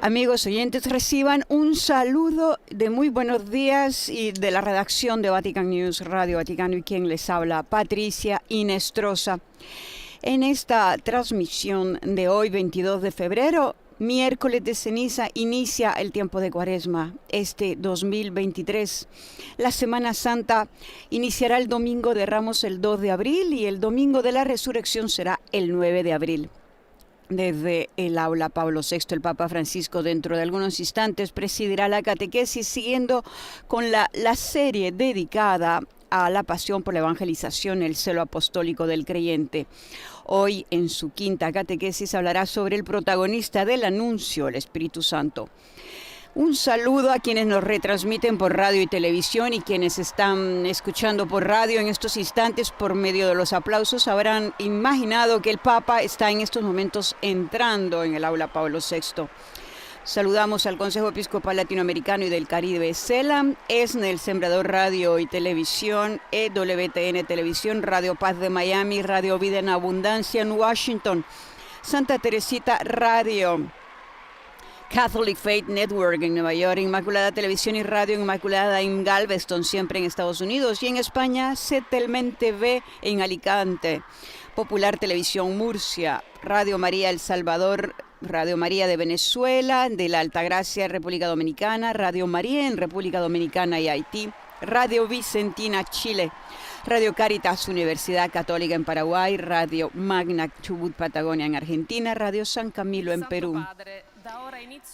Amigos oyentes, reciban un saludo de muy buenos días y de la redacción de Vatican News, Radio Vaticano, y quien les habla, Patricia Inestrosa. En esta transmisión de hoy, 22 de febrero, miércoles de ceniza, inicia el tiempo de Cuaresma, este 2023. La Semana Santa iniciará el Domingo de Ramos el 2 de abril y el Domingo de la Resurrección será el 9 de abril. Desde el aula Pablo VI, el Papa Francisco dentro de algunos instantes presidirá la catequesis siguiendo con la serie dedicada a la pasión por la evangelización, el celo apostólico del creyente. Hoy, en su quinta catequesis, hablará sobre el protagonista del anuncio, el Espíritu Santo. Un saludo a quienes nos retransmiten por radio y televisión y quienes están escuchando por radio en estos instantes por medio de los aplausos. Habrán imaginado que el Papa está en estos momentos entrando en el aula Pablo VI. Saludamos al Consejo Episcopal Latinoamericano y del Caribe, CELAM, ESNEL, Sembrador Radio y Televisión, EWTN Televisión, Radio Paz de Miami, Radio Vida en Abundancia en Washington, Santa Teresita Radio, Catholic Faith Network en Nueva York, Inmaculada Televisión y Radio Inmaculada en Galveston, siempre en Estados Unidos, y en España, Setelmen TV en Alicante, Popular Televisión Murcia, Radio María El Salvador, Radio María de Venezuela, de la Altagracia, República Dominicana, Radio María en República Dominicana y Haití, Radio Vicentina, Chile, Radio Caritas, Universidad Católica en Paraguay, Radio Magna Chubut, Patagonia en Argentina, Radio San Camilo en Perú,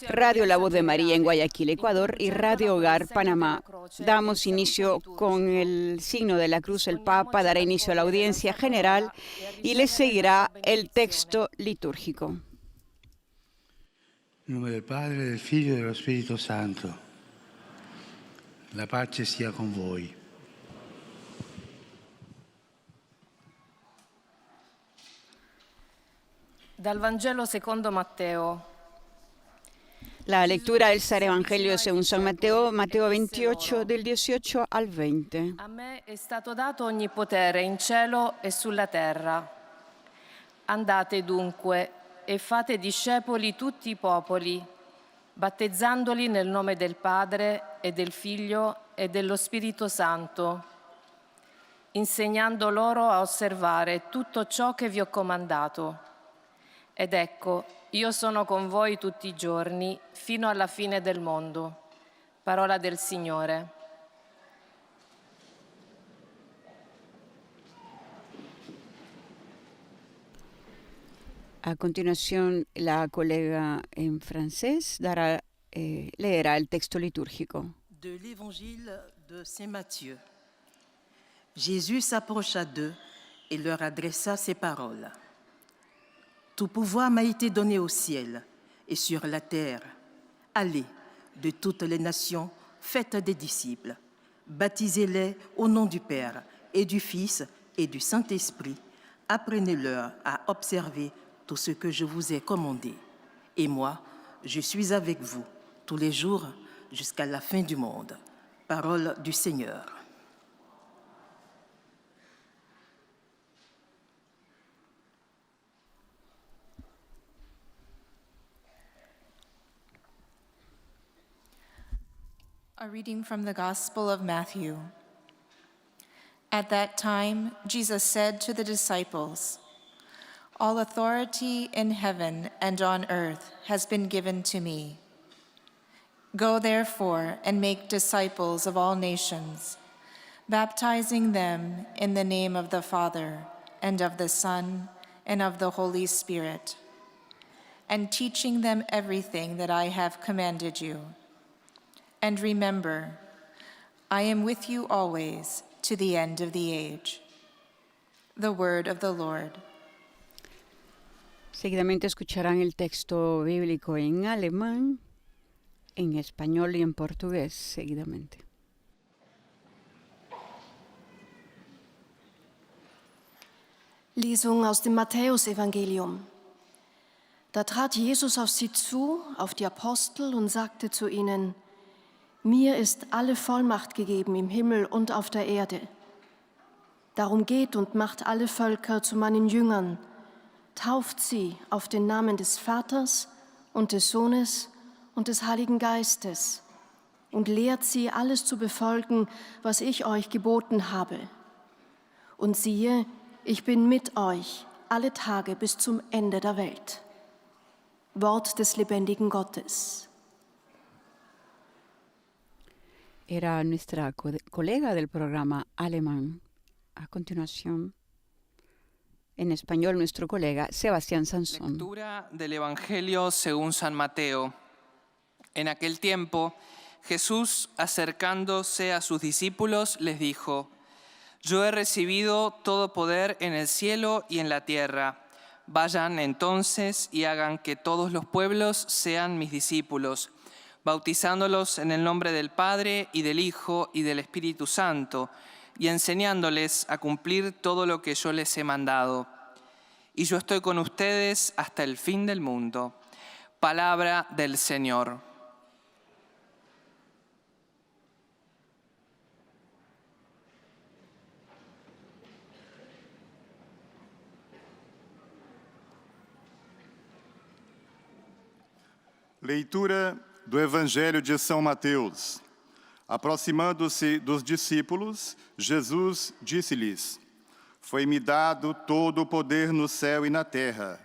Radio La Voz de María en Guayaquil, Ecuador, y Radio Hogar, Panamá. Damos inicio con el signo de la cruz. El Papa dará inicio a la audiencia general y le seguirá el texto litúrgico. In nome del Padre, del Figlio e dello Spirito Santo. La pace sia con voi. Dal Vangelo secondo Matteo. La lectura del Santo Evangelio según San Matteo, Matteo 28, del 18 al 20. A me è stato dato ogni potere in cielo e sulla terra. Andate dunque e fate discepoli tutti i popoli, battezzandoli nel nome del Padre e del Figlio e dello Spirito Santo, insegnando loro a osservare tutto ciò che vi ho comandato. Ed ecco, io sono con voi tutti i giorni, fino alla fine del mondo. Parola del Signore. A continuación, la colega en francés leerá el texto litúrgico. De l'Évangile de Saint Matthieu. Jésus s'approcha d'eux et leur adressa ces paroles. Tout pouvoir m'a été donné au ciel et sur la terre. Allez de toutes les nations, faites des disciples. Baptisez-les au nom du Père et du Fils et du Saint-Esprit. Apprenez-leur à observer tout ce que je vous ai commandé. Et moi, je suis avec vous tous les jours jusqu'à la fin du monde. Parole du Seigneur. A reading from the Gospel of Matthew. At that time, Jesus said to the disciples, "All authority in heaven and on earth has been given to me. Go therefore and make disciples of all nations, baptizing them in the name of the Father and of the Son and of the Holy Spirit, and teaching them everything that I have commanded you. And remember, I am with you always to the end of the age." The word of the Lord. Seguidamente escucharán el texto bíblico en alemán, en español y en portugués, seguidamente. Lesung aus dem Matthäusevangelium. Da trat Jesus auf sie zu, auf die Apostel, und sagte zu ihnen: Mir ist alle Vollmacht gegeben im Himmel und auf der Erde. Darum geht und macht alle Völker zu meinen Jüngern, tauft sie auf den Namen des Vaters und des Sohnes und des Heiligen Geistes und lehrt sie, alles zu befolgen, was ich euch geboten habe. Und siehe, ich bin mit euch alle Tage bis zum Ende der Welt. Wort des lebendigen Gottes. Era nuestra colega del programa alemán. A continuación, en español, nuestro colega Sebastián Sansón. Lectura del Evangelio según San Mateo. En aquel tiempo, Jesús, acercándose a sus discípulos, les dijo: Yo he recibido todo poder en el cielo y en la tierra. Vayan entonces y hagan que todos los pueblos sean mis discípulos, bautizándolos en el nombre del Padre y del Hijo y del Espíritu Santo, y enseñándoles a cumplir todo lo que yo les he mandado. Y yo estoy con ustedes hasta el fin del mundo. Palabra del Señor. Leitura do Evangelho de São Mateus. Aproximando-se dos discípulos, Jesus disse-lhes: Foi-me dado todo o poder no céu e na terra.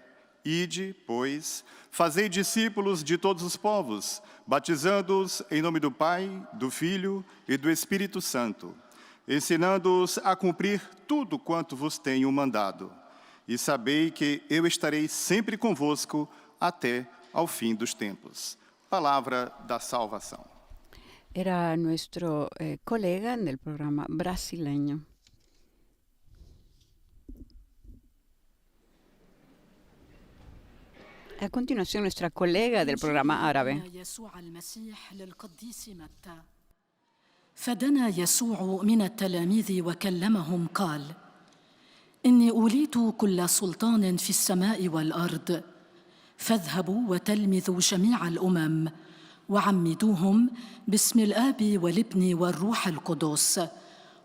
Ide, pois, fazei discípulos de todos os povos, batizando-os em nome do Pai, do Filho e do Espírito Santo, ensinando-os a cumprir tudo quanto vos tenho mandado. E sabei que eu estarei sempre convosco até ao fim dos tempos. Palavra da salvação. Era nuestro colega del programa brasileño. A continuación, nuestra colega del programa árabe. فدنا يسوع من التلاميذ وكلمهم قال: إني أوليت كل سلطان في السماء والأرض. فاذهبوا وتلمذوا جميع الأمم وعمدوهم باسم الآب والابن والروح القدس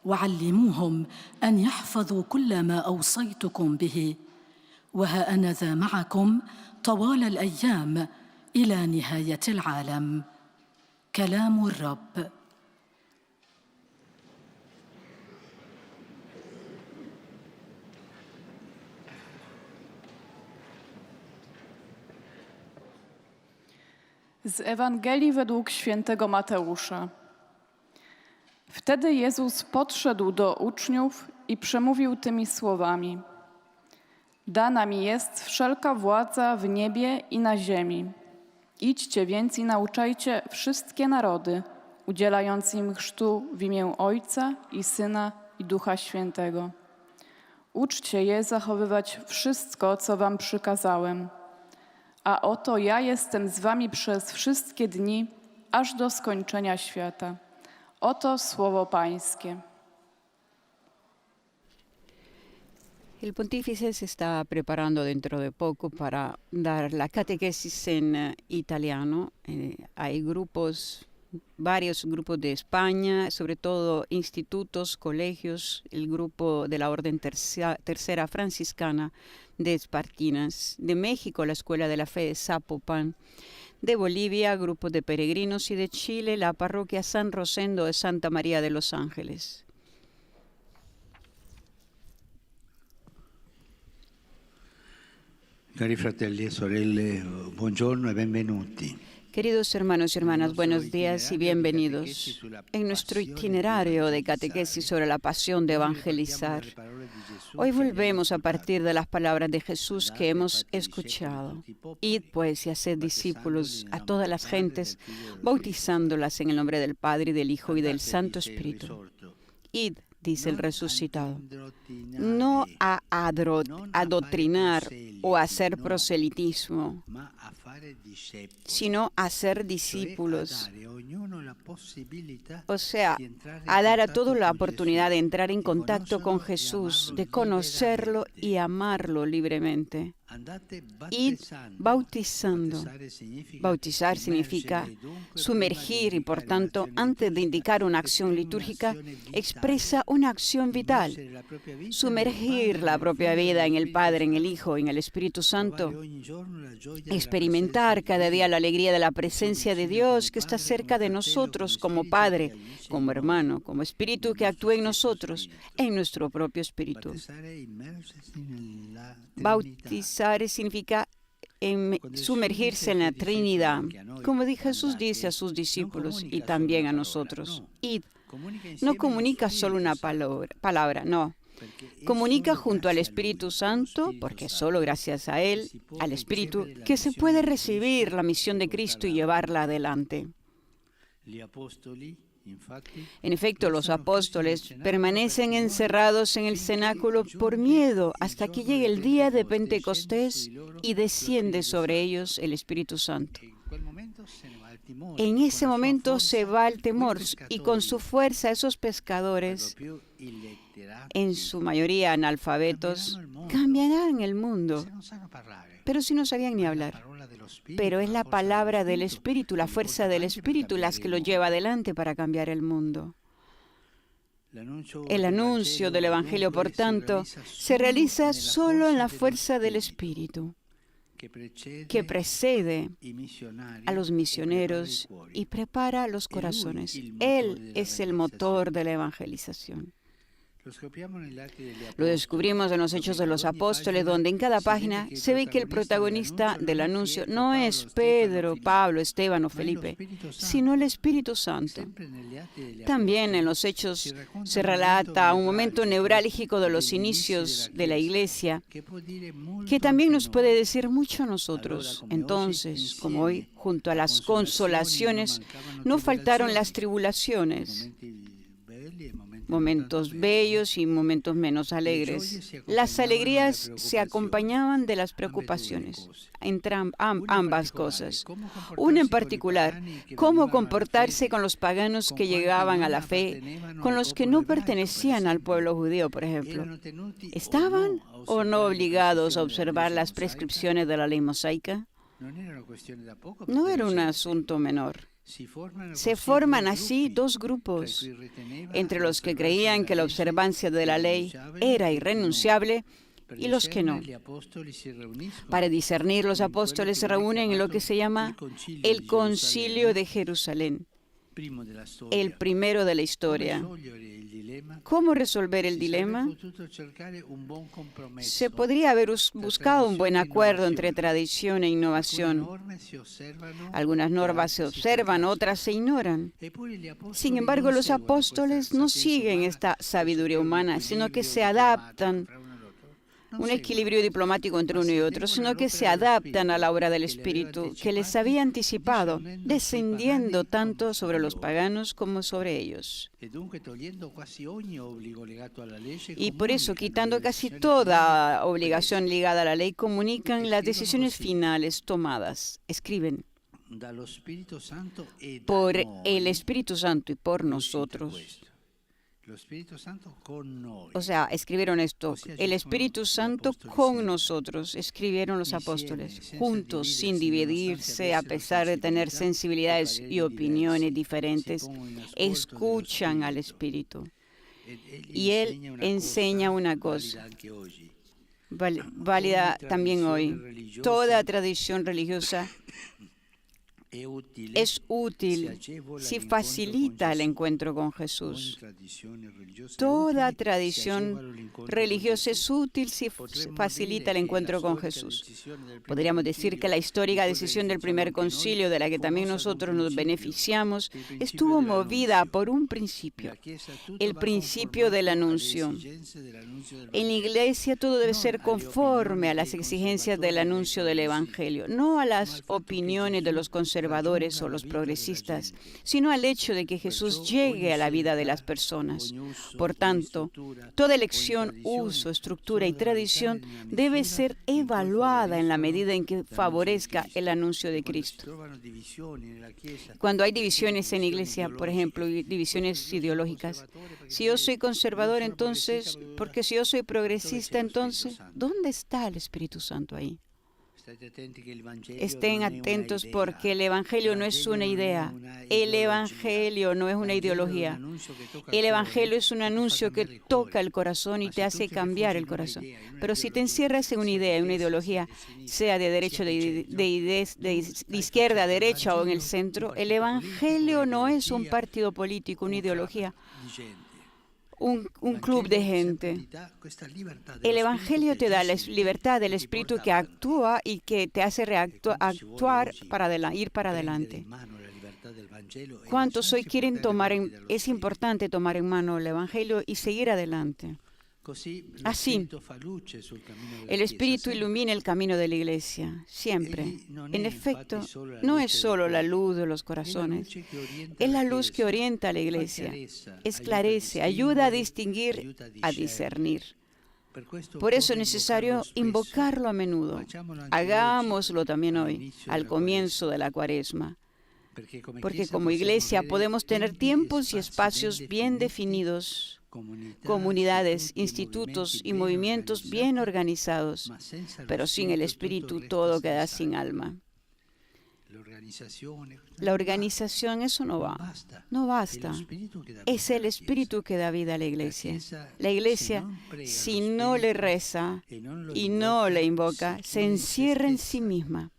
وعلموهم أن يحفظوا كل ما أوصيتكم به وها أنا ذا معكم طوال الأيام إلى نهاية العالم. كلام الرب. Z Ewangelii według świętego Mateusza. Wtedy Jezus podszedł do uczniów i przemówił tymi słowami: Dana mi jest wszelka władza w niebie i na ziemi. Idźcie więc i nauczajcie wszystkie narody, udzielając im chrztu w imię Ojca i Syna i Ducha Świętego. Uczcie je zachowywać wszystko, co wam przykazałem. A oto ja jestem z wami przez wszystkie dni, aż do skończenia świata. Oto słowo Pańskie. El pontífice se está preparando dentro de poco para dar la catequesis en italiano. Hay varios grupos de España, sobre todo institutos, colegios, el grupo de la Orden Tercera Franciscana de Espartinas, de México, la Escuela de la Fe de Zapopan, de Bolivia, grupos de peregrinos, y de Chile, la Parroquia San Rosendo de Santa María de los Ángeles. Cari fratelli e sorelle, buongiorno e benvenuti. Queridos hermanos y hermanas, buenos días y bienvenidos. En nuestro itinerario de catequesis sobre la pasión de evangelizar, hoy volvemos a partir de las palabras de Jesús que hemos escuchado. Id pues y haced discípulos a todas las gentes, bautizándolas en el nombre del Padre, y del Hijo y del Santo Espíritu. Id, dice el resucitado, no a adoctrinar o a hacer proselitismo, sino a ser discípulos. O sea, a dar a todos la oportunidad de entrar en contacto con Jesús, de conocerlo y amarlo libremente, Id bautizando. Bautizar significa sumergir y, por tanto, antes de indicar una acción litúrgica, expresa una acción vital. Sumergir la propia vida en el Padre, en el Hijo, en el Espíritu Santo. Experimentar cada día la alegría de la presencia de Dios que está cerca de nosotros como Padre, como hermano, como Espíritu que actúa en nosotros, en nuestro propio Espíritu. Bautizar significa sumergirse en la Trinidad, como Jesús dice a sus discípulos y también a nosotros. Id no comunica solo una palabra, no. Comunica junto al Espíritu Santo, porque solo gracias a Él, al Espíritu, que se puede recibir la misión de Cristo y llevarla adelante. En efecto, los apóstoles permanecen encerrados en el cenáculo por miedo hasta que llegue el día de Pentecostés y desciende sobre ellos el Espíritu Santo. En ese momento se va el temor y con su fuerza esos pescadores, en su mayoría analfabetos, cambiarán el mundo. Pero si no sabían ni hablar. Pero es la palabra del Espíritu, la fuerza del Espíritu, las que lo lleva adelante para cambiar el mundo. El anuncio del Evangelio, por tanto, se realiza solo en la fuerza del Espíritu, que precede a los misioneros y prepara los corazones. Él es el motor de la evangelización. Lo descubrimos en los Hechos de los Apóstoles, donde en cada página se ve que el protagonista del anuncio no es Pedro, Pablo, Esteban o Felipe, sino el Espíritu Santo. También en los Hechos se relata un momento neurálgico de los inicios de la Iglesia, que también nos puede decir mucho a nosotros. Entonces, como hoy, junto a las consolaciones, no faltaron las tribulaciones, momentos bellos y momentos menos alegres. Las alegrías se acompañaban de las preocupaciones, entre ambas cosas. Una en particular, cómo comportarse con los paganos que llegaban a la fe, con los que no pertenecían al pueblo judío, por ejemplo. ¿Estaban o no obligados a observar las prescripciones de la ley mosaica? No era un asunto menor. Se forman así dos grupos, entre los que creían que la observancia de la ley era irrenunciable y los que no. Para discernir, los apóstoles se reúnen en lo que se llama el Concilio de Jerusalén, el primero de la historia. ¿Cómo resolver el dilema? Se podría haber buscado un buen acuerdo entre tradición e innovación. Algunas normas se observan, otras se ignoran. Sin embargo, los apóstoles no siguen esta sabiduría humana, sino que se adaptan. Un equilibrio diplomático entre uno y otro, sino que se adaptan a la obra del Espíritu que les había anticipado, descendiendo tanto sobre los paganos como sobre ellos. Y por eso, quitando casi toda obligación ligada a la ley, comunican las decisiones finales tomadas. Escriben por el Espíritu Santo y por nosotros. O sea, escribieron esto, el Espíritu Santo con nosotros, escribieron los apóstoles, juntos, sin dividirse, a pesar de tener sensibilidades y opiniones diferentes, escuchan al Espíritu. Y Él enseña una cosa, válida también hoy. Toda tradición religiosa es útil si facilita el encuentro con Jesús. Toda tradición religiosa es útil si facilita el encuentro con Jesús. Podríamos decir que la histórica decisión del primer concilio, de la que también nosotros nos beneficiamos, estuvo movida por un principio, el principio del anuncio. En la Iglesia todo debe ser conforme a las exigencias del anuncio del Evangelio, no a las opiniones de los conservadores conservadores o los progresistas, sino al hecho de que Jesús llegue a la vida de las personas. Por tanto, toda elección, uso, estructura y tradición debe ser evaluada en la medida en que favorezca el anuncio de Cristo. Cuando hay divisiones en la iglesia, por ejemplo, divisiones ideológicas, si yo soy conservador, entonces, porque si yo soy progresista, entonces, ¿dónde está el Espíritu Santo ahí? Estén atentos porque el Evangelio no es una idea, el Evangelio no es una ideología. El Evangelio es un anuncio que toca el corazón y te hace cambiar el corazón. Pero si te encierras en una idea, en una ideología, sea de derecho, de izquierda, derecha o en el centro, el Evangelio no es un partido político, una ideología, un club de gente. El Evangelio te da la libertad del Espíritu que actúa y que te hace actuar ir para adelante. ¿Cuántos hoy quieren es importante tomar en mano el Evangelio y seguir adelante? Así, el Espíritu ilumina el camino de la Iglesia, siempre. En efecto, no es solo la luz de los corazones, es la luz que orienta a la Iglesia, esclarece, ayuda a distinguir, a discernir. Por eso es necesario invocarlo a menudo. Hagámoslo también hoy, al comienzo de la Cuaresma. Porque como Iglesia podemos tener tiempos y espacios bien definidos, comunidades, institutos y movimientos bien organizados, pero sin el Espíritu todo queda sin alma. La organización, eso no basta. Es el Espíritu que da vida a la Iglesia. La Iglesia, si no le reza y no le invoca, se encierra en sí misma,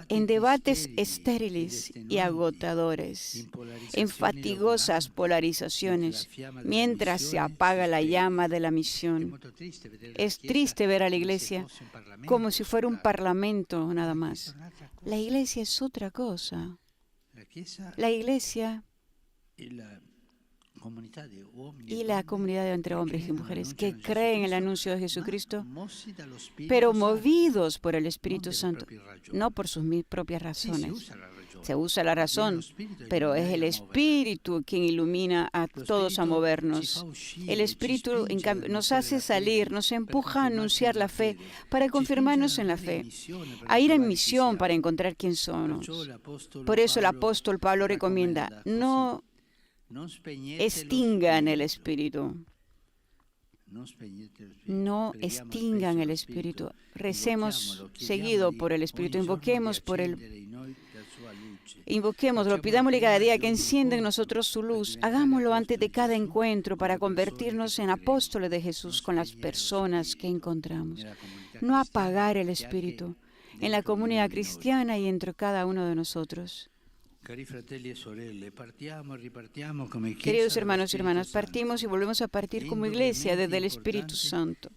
en debates estériles y agotadores, en fatigosas polarizaciones, mientras se apaga la llama de la misión. Es triste ver a la Iglesia como si fuera un parlamento nada más. La Iglesia es otra cosa. La Iglesia y la comunidad entre hombres y mujeres que creen en el anuncio de Jesucristo, pero movidos por el Espíritu Santo, no por sus propias razones. Se usa la razón, pero es el Espíritu quien ilumina a todos a movernos. El Espíritu, en cambio, nos hace salir, nos empuja a anunciar la fe, para confirmarnos en la fe, a ir en misión para encontrar quién somos. Por eso el apóstol Pablo recomienda, no extingan el Espíritu. No extingan el Espíritu. Recemos seguido por el Espíritu. Invoquémoslo, pidámosle cada día que encienda en nosotros su luz. Hagámoslo antes de cada encuentro para convertirnos en apóstoles de Jesús con las personas que encontramos. No apagar el Espíritu en la comunidad cristiana y entre cada uno de nosotros. Queridos hermanos y hermanas, partimos y volvemos a partir como iglesia desde el Espíritu Santo.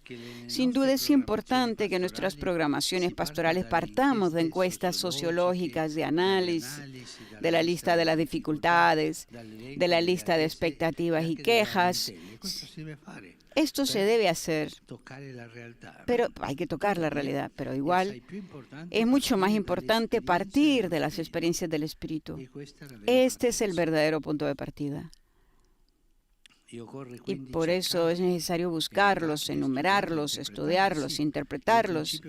Sin duda es importante que nuestras programaciones pastorales partamos de encuestas sociológicas, de análisis, de la lista de las dificultades, de la lista de expectativas y quejas. Esto se debe hacer, pero hay que tocar la realidad, pero igual es mucho más importante partir de las experiencias del Espíritu. Este es el verdadero punto de partida. Y por eso es necesario buscarlos, enumerarlos, estudiarlos, interpretarlos.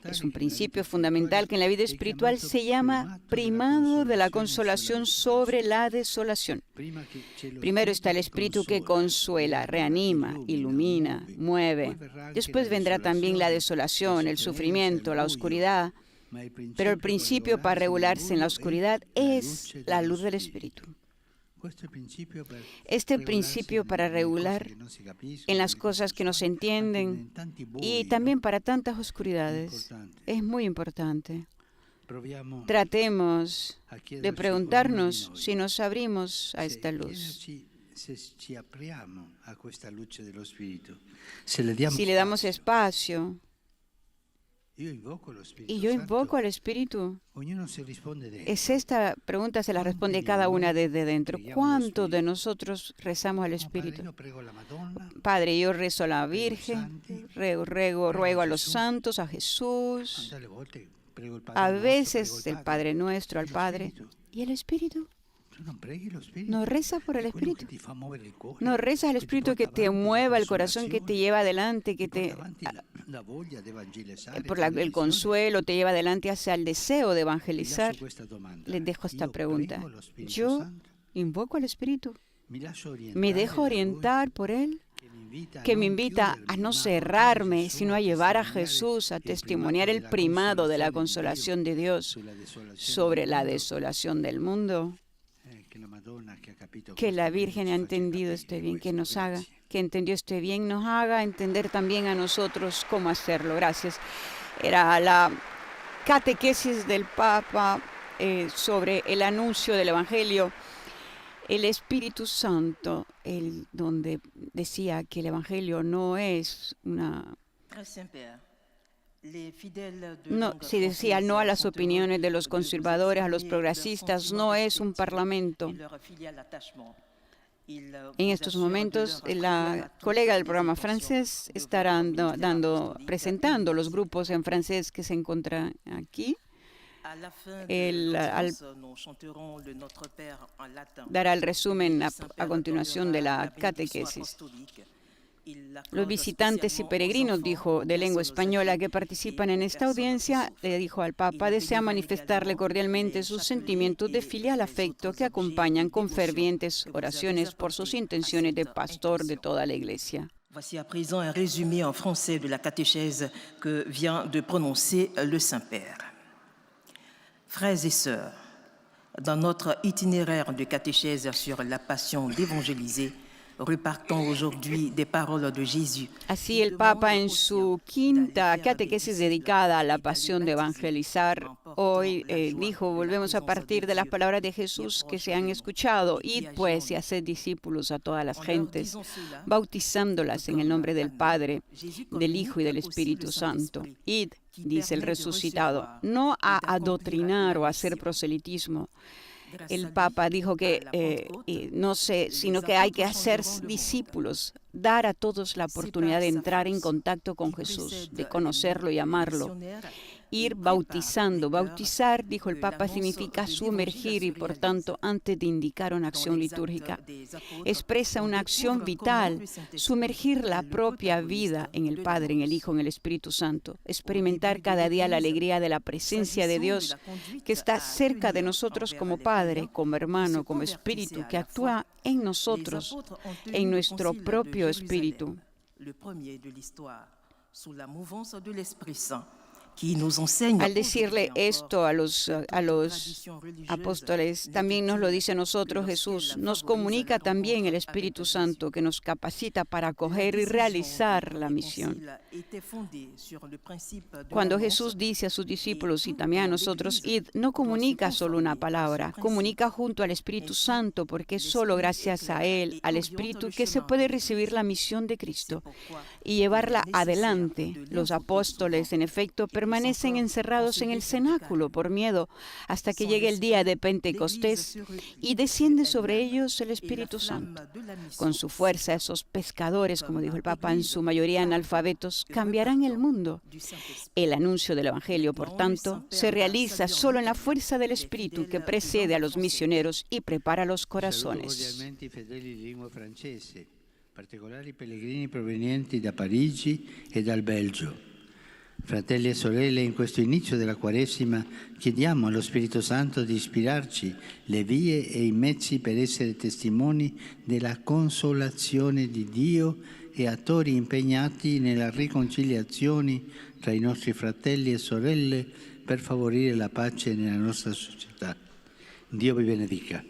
Es un principio fundamental que en la vida espiritual se llama primado de la consolación sobre la desolación. Primero está el Espíritu que consuela, reanima, ilumina, mueve. Después vendrá también la desolación, el sufrimiento, la oscuridad. Pero el principio para regularse en la oscuridad es la luz del Espíritu. Este principio para regular en las cosas que no se entienden y también para tantas oscuridades es muy importante. Tratemos de preguntarnos si nos abrimos a esta luz. Si le damos espacio. Y yo invoco al Espíritu. Esta pregunta se la responde cada una desde dentro. ¿Cuántos de nosotros rezamos al Espíritu? Padre, yo rezo a la Virgen, ruego a los santos, a Jesús. a veces el Padre Nuestro al Padre. ¿Y el Espíritu? No reza por el Espíritu. No reza al Espíritu que te mueva el corazón, que te lleva adelante, que te el consuelo te lleva adelante hacia el deseo de evangelizar. Les dejo esta pregunta. Yo invoco al Espíritu. Me dejo orientar por Él, que me invita a no cerrarme, sino a llevar a Jesús a testimoniar el primado de la consolación de Dios sobre la desolación del mundo. Que la Virgen ha entendido este bien, que entendió este bien, nos haga entender también a nosotros cómo hacerlo. Gracias. Era la catequesis del Papa sobre el anuncio del Evangelio. El Espíritu Santo, donde decía que el Evangelio no es una... No, si decía no a las opiniones de los conservadores, a los progresistas, no es un parlamento. En estos momentos, la colega del programa francés estará presentando los grupos en francés que se encuentran aquí. Dará el resumen a continuación de la catequesis. Los visitantes y peregrinos, dijo, de lengua española que participan en esta audiencia, le dijo al Papa, desea manifestarle cordialmente sus sentimientos de filial afecto que acompañan con fervientes oraciones por sus intenciones de pastor de toda la Iglesia. Voici à présent un résumé en français de la catéchèse que vient de prononcer le Saint-Père. Frères et sœurs, dans notre itinéraire de catéchèse sur la passion d'évangéliser, repartons aujourd'hui des paroles de Jésus. Así el Papa en su quinta catequesis dedicada a la pasión de evangelizar, hoy dijo, volvemos a partir de las palabras de Jesús que se han escuchado, id pues y haced discípulos a todas las gentes, bautizándolas en el nombre del Padre, del Hijo y del Espíritu Santo. Id, dice el resucitado, no a adoctrinar o a hacer proselitismo. El Papa dijo que sino que hay que hacer discípulos, dar a todos la oportunidad de entrar en contacto con Jesús, de conocerlo y amarlo. Ir bautizando. Bautizar, dijo el Papa, significa sumergir y, por tanto, antes de indicar una acción litúrgica, expresa una acción vital, sumergir la propia vida en el Padre, en el Hijo, en el Espíritu Santo, experimentar cada día la alegría de la presencia de Dios que está cerca de nosotros como Padre, como hermano, como Espíritu, que actúa en nosotros, en nuestro propio espíritu. Al decirle esto a los apóstoles, también nos lo dice a nosotros Jesús. Nos comunica también el Espíritu Santo que nos capacita para acoger y realizar la misión. Cuando Jesús dice a sus discípulos y también a nosotros, id, no comunica solo una palabra, comunica junto al Espíritu Santo, porque es solo gracias a Él, al Espíritu, que se puede recibir la misión de Cristo y llevarla adelante. Los apóstoles, en efecto, permanecen encerrados en el cenáculo por miedo hasta que llegue el día de Pentecostés y desciende sobre ellos el Espíritu Santo. Con su fuerza, esos pescadores, como dijo el Papa, en su mayoría analfabetos, cambiarán el mundo. El anuncio del Evangelio, por tanto, se realiza solo en la fuerza del Espíritu que precede a los misioneros y prepara los corazones. Particolari pellegrini provenienti da Parigi e dal Belgio. Fratelli e sorelle, in questo inizio della Quaresima chiediamo allo Spirito Santo di ispirarci le vie e i mezzi per essere testimoni della consolazione di Dio e attori impegnati nella riconciliazione tra i nostri fratelli e sorelle per favorire la pace nella nostra società. Dio vi benedica.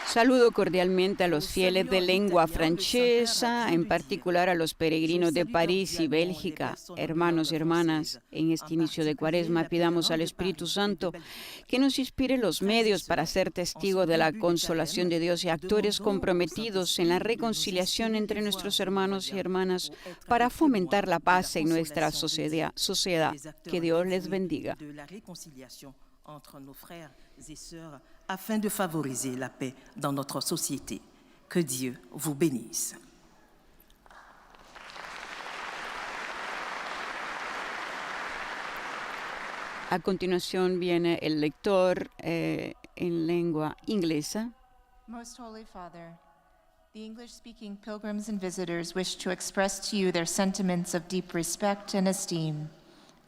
Saludo cordialmente a los fieles de lengua francesa, en particular a los peregrinos de París y Bélgica. Hermanos y hermanas, en este inicio de Cuaresma pidamos al Espíritu Santo que nos inspire los medios para ser testigos de la consolación de Dios y actores comprometidos en la reconciliación entre nuestros hermanos y hermanas para fomentar la paz en nuestra sociedad. Que Dios les bendiga. Afin de favoriser la paix dans notre société. Que Dieu vous bénisse. A continuación viene el lector en lengua inglesa. Most Holy Father, the English-speaking pilgrims and visitors wish to express to you their sentiments of deep respect and esteem,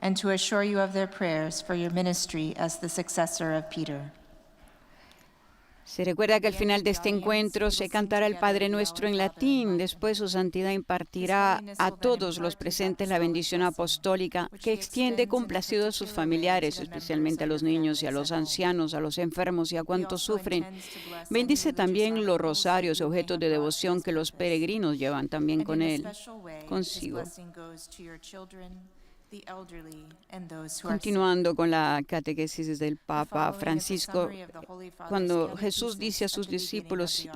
and to assure you of their prayers for your ministry as the successor of Peter. Se recuerda que al final de este encuentro se cantará el Padre Nuestro en latín. Después su santidad impartirá a todos los presentes la bendición apostólica que extiende complacido a sus familiares, especialmente a los niños y a los ancianos, a los enfermos y a cuantos sufren. Bendice también los rosarios y objetos de devoción que los peregrinos llevan también con él, consigo. Continuando con la catequesis del Papa Francisco, cuando Jesús dice a sus discípulos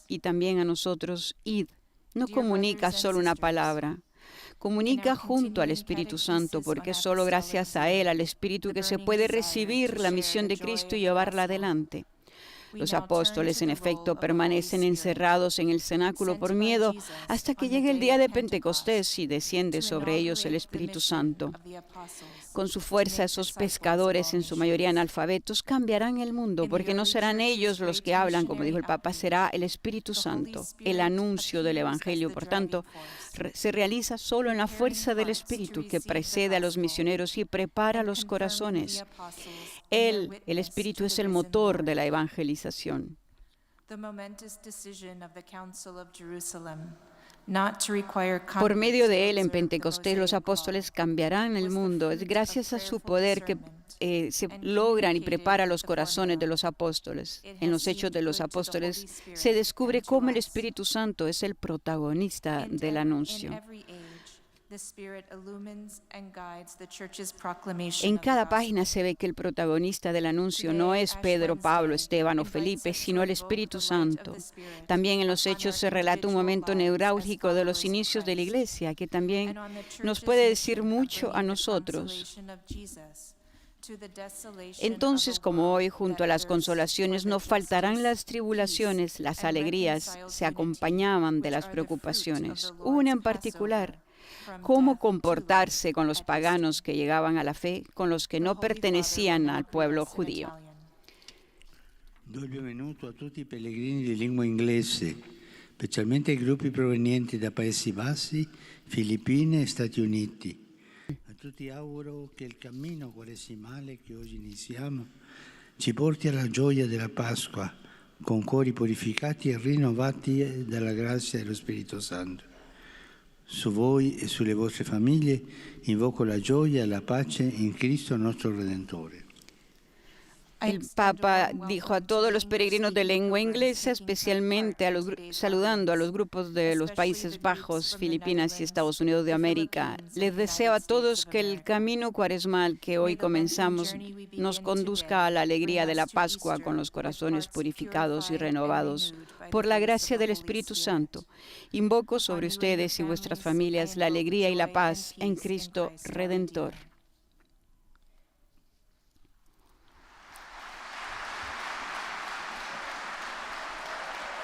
y también a nosotros, id, no comunica solo una palabra, comunica junto al Espíritu Santo, porque es solo gracias a Él, al Espíritu, que se puede recibir la misión de Cristo y llevarla adelante. Los apóstoles, en efecto, permanecen encerrados en el cenáculo por miedo hasta que llegue el día de Pentecostés y desciende sobre ellos el Espíritu Santo. Con su fuerza, esos pescadores, en su mayoría analfabetos, cambiarán el mundo, porque no serán ellos los que hablan, como dijo el Papa, será el Espíritu Santo. El anuncio del Evangelio, por tanto, se realiza solo en la fuerza del Espíritu, que precede a los misioneros y prepara los corazones. Él, el Espíritu, es el motor de la evangelización. Por medio de él, en Pentecostés, los apóstoles cambiarán el mundo. Es gracias a su poder que se logran y prepara los corazones de los apóstoles. En los Hechos de los Apóstoles se descubre cómo el Espíritu Santo es el protagonista del anuncio. En cada página se ve que el protagonista del anuncio no es Pedro, Pablo, Esteban o Felipe, sino el Espíritu Santo. También en los Hechos se relata un momento neurálgico de los inicios de la Iglesia, que también nos puede decir mucho a nosotros. Entonces, como hoy, junto a las consolaciones, no faltarán las tribulaciones, las alegrías se acompañaban de las preocupaciones. Una en particular: cómo comportarse con los paganos que llegaban a la fe, con los que no pertenecían al pueblo judío. Do il benvenuto a tutti i pellegrini di lingua inglese, specialmente ai gruppi provenienti da Paesi Bassi, Filippine e Stati Uniti. A tutti auguro che il cammino quaresimale che oggi iniziamo ci porti alla gioia della Pasqua, con cuori purificati e rinnovati dalla grazia dello Spirito Santo. Su voi e sulle vostre famiglie invoco la gioia e la pace in Cristo nostro Redentore. El Papa dijo a todos los peregrinos de lengua inglesa, especialmente saludando a los grupos de los Países Bajos, Filipinas y Estados Unidos de América: les deseo a todos que el camino cuaresmal que hoy comenzamos nos conduzca a la alegría de la Pascua, con los corazones purificados y renovados por la gracia del Espíritu Santo. Invoco sobre ustedes y vuestras familias la alegría y la paz en Cristo Redentor.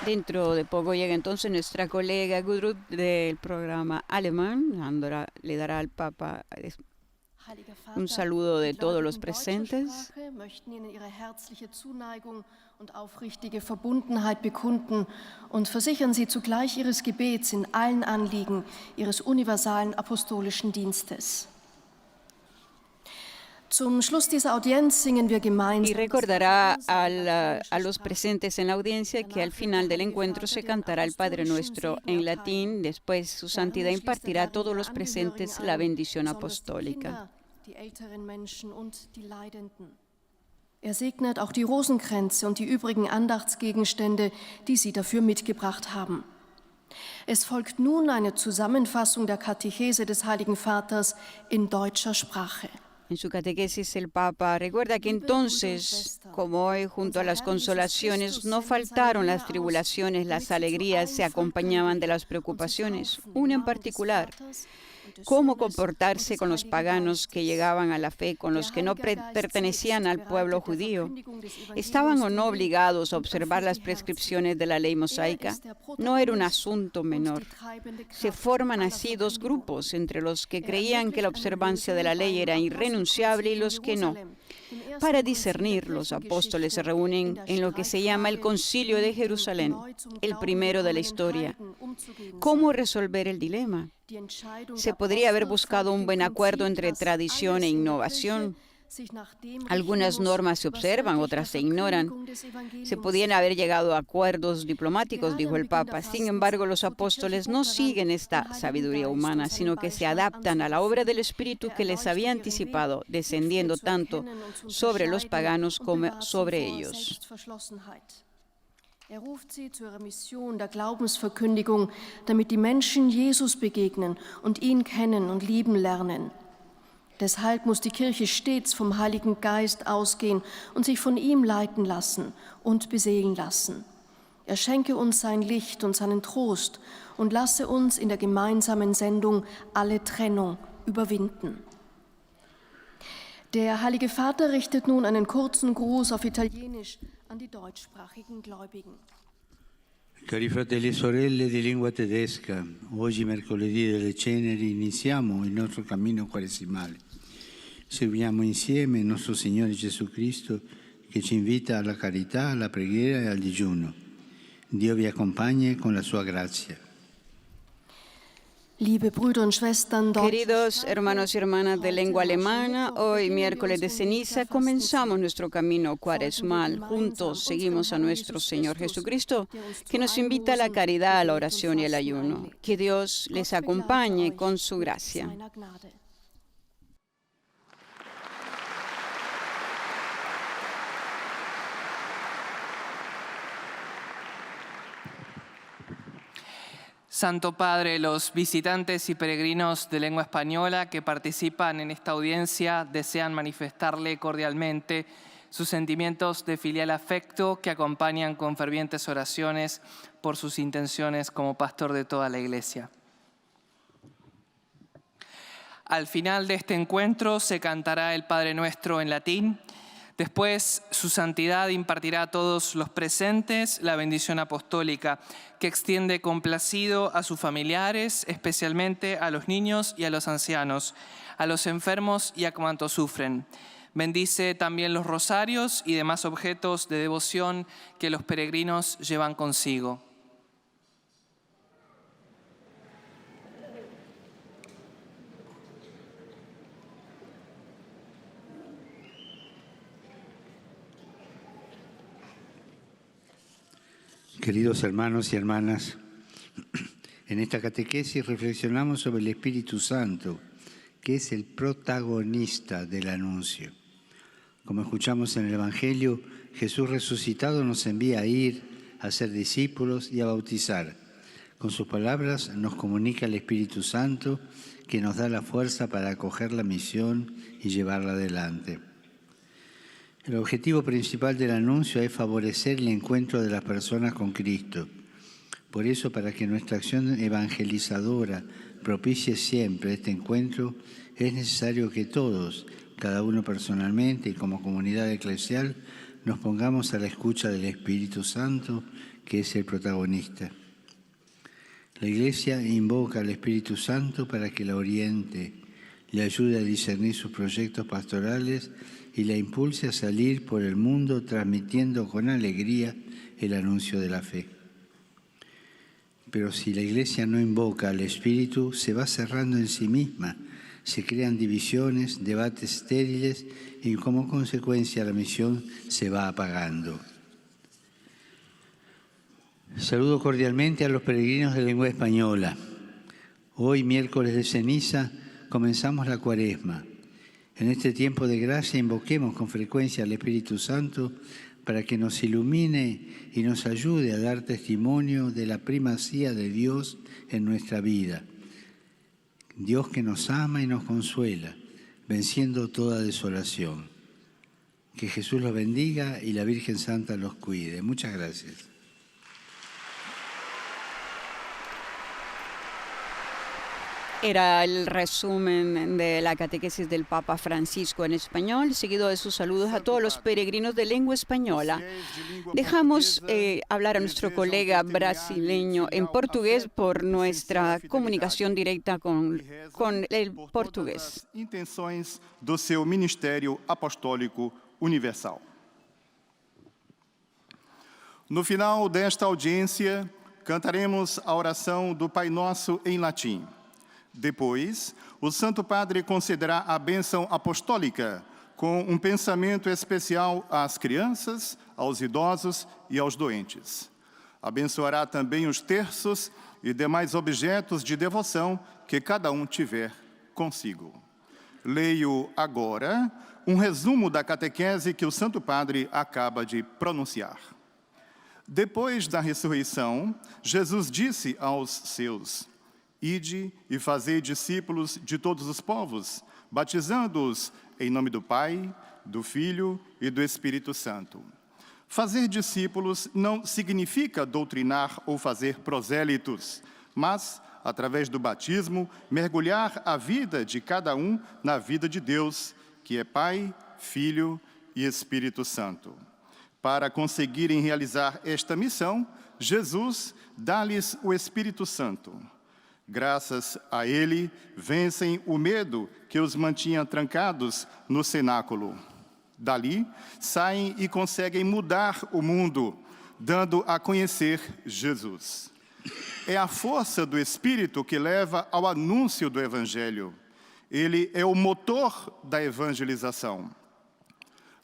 Dentro de poco llega entonces nuestra colega Gudrun del programa alemán. Le dará al Papa un saludo de todos los presentes. Und aufrichtige Verbundenheit bekunden und versichern Sie zugleich Ihres Gebets in allen Anliegen Ihres universalen apostolischen Dienstes. Zum Schluss dieser Audienz singen wir gemeinsam. Y recordará a los presentes en la audiencia que al final del encuentro se cantará el Padre Nuestro en latín. Después su santidad impartirá a todos los presentes la bendición apostólica. Die älteren Menschen und die Leidenden. Segnet auch die Rosenkränze und die übrigen Andachtsgegenstände, die Sie dafür mitgebracht haben. Es folgt nun eine Zusammenfassung der Katechese des Heiligen Vaters in deutscher Sprache. En su catequesis el Papa recuerda que entonces, como hoy, junto a las consolaciones, no faltaron las tribulaciones, las alegrías se acompañaban de las preocupaciones. Una en particular: cómo comportarse con los paganos que llegaban a la fe, con los que no pertenecían al pueblo judío. ¿Estaban o no obligados a observar las prescripciones de la ley mosaica? No era un asunto menor. Se forman así dos grupos, entre los que creían que la observancia de la ley era irrenunciable y los que no. Para discernir, los apóstoles se reúnen en lo que se llama el Concilio de Jerusalén, el primero de la historia. ¿Cómo resolver el dilema? Se podría haber buscado un buen acuerdo entre tradición e innovación. Algunas normas se observan, otras se ignoran. Se podían haber llegado a acuerdos diplomáticos, dijo el Papa. Sin embargo, los apóstoles no siguen esta sabiduría humana, sino que se adaptan a la obra del Espíritu que les había anticipado, descendiendo tanto sobre los paganos como sobre ellos. Ruft sie zu ihrer Mission der Glaubensverkündigung, damit die Menschen Jesus begegnen und ihn kennen und lieben lernen. Deshalb muss die Kirche stets vom Heiligen Geist ausgehen und sich von ihm leiten lassen und beseelen lassen. Er schenke uns sein Licht und seinen Trost und lasse uns in der gemeinsamen Sendung alle Trennung überwinden. Der Heilige Vater richtet nun einen kurzen Gruß auf Italienisch an die deutschsprachigen Gläubigen. Cari fratelli e sorelle di lingua tedesca, oggi mercoledì delle Ceneri iniziamo il nostro cammino quaresimale. Serviamo insieme il nostro Signore Gesù Cristo che ci invita alla carità, alla preghiera e al digiuno. Dio vi accompagni con la sua grazia. Queridos hermanos y hermanas de lengua alemana, hoy miércoles de ceniza comenzamos nuestro camino cuaresmal. Juntos seguimos a nuestro Señor Jesucristo, que nos invita a la caridad, a la oración y al ayuno. Que Dios les acompañe con su gracia. Santo Padre, los visitantes y peregrinos de lengua española que participan en esta audiencia desean manifestarle cordialmente sus sentimientos de filial afecto que acompañan con fervientes oraciones por sus intenciones como pastor de toda la Iglesia. Al final de este encuentro se cantará el Padre Nuestro en latín. Después, su santidad impartirá a todos los presentes la bendición apostólica que extiende complacido a sus familiares, especialmente a los niños y a los ancianos, a los enfermos y a cuantos sufren. Bendice también los rosarios y demás objetos de devoción que los peregrinos llevan consigo. Queridos hermanos y hermanas, en esta catequesis reflexionamos sobre el Espíritu Santo, que es el protagonista del anuncio. Como escuchamos en el Evangelio, Jesús resucitado nos envía a ir, a ser discípulos y a bautizar. Con sus palabras nos comunica el Espíritu Santo, que nos da la fuerza para acoger la misión y llevarla adelante. El objetivo principal del anuncio es favorecer el encuentro de las personas con Cristo. Por eso, para que nuestra acción evangelizadora propicie siempre este encuentro, es necesario que todos, cada uno personalmente y como comunidad eclesial, nos pongamos a la escucha del Espíritu Santo, que es el protagonista. La Iglesia invoca al Espíritu Santo para que la oriente, le ayude a discernir sus proyectos pastorales y la impulse a salir por el mundo transmitiendo con alegría el anuncio de la fe. Pero si la Iglesia no invoca al Espíritu, se va cerrando en sí misma, se crean divisiones, debates estériles y como consecuencia la misión se va apagando. Saludo cordialmente a los peregrinos de lengua española. Hoy, miércoles de ceniza, comenzamos la Cuaresma. En este tiempo de gracia invoquemos con frecuencia al Espíritu Santo para que nos ilumine y nos ayude a dar testimonio de la primacía de Dios en nuestra vida. Dios que nos ama y nos consuela, venciendo toda desolación. Que Jesús los bendiga y la Virgen Santa los cuide. Muchas gracias. Era el resumen de la catequesis del Papa Francisco en español, seguido de sus saludos a todos los peregrinos de lengua española. Dejamos hablar a nuestro colega brasileño en portugués por nuestra comunicación directa con el portugués. Intenções do seu ministério apostólico universal. No final desta audiência, cantaremos a oração do Pai Nosso em latim. Depois, o Santo Padre concederá a bênção apostólica com um pensamento especial às crianças, aos idosos e aos doentes. Abençoará também os terços e demais objetos de devoção que cada um tiver consigo. Leio agora um resumo da catequese que o Santo Padre acaba de pronunciar. Depois da ressurreição, Jesus disse aos seus: Ide e fazei discípulos de todos os povos, batizando-os em nome do Pai, do Filho e do Espírito Santo. Fazer discípulos não significa doutrinar ou fazer prosélitos, mas, através do batismo, mergulhar a vida de cada um na vida de Deus, que é Pai, Filho e Espírito Santo. Para conseguirem realizar esta missão, Jesus dá-lhes o Espírito Santo. Graças a ele, vencem o medo que os mantinha trancados no cenáculo. Dali, saem e conseguem mudar o mundo, dando a conhecer Jesus. É a força do Espírito que leva ao anúncio do Evangelho. Ele é o motor da evangelização.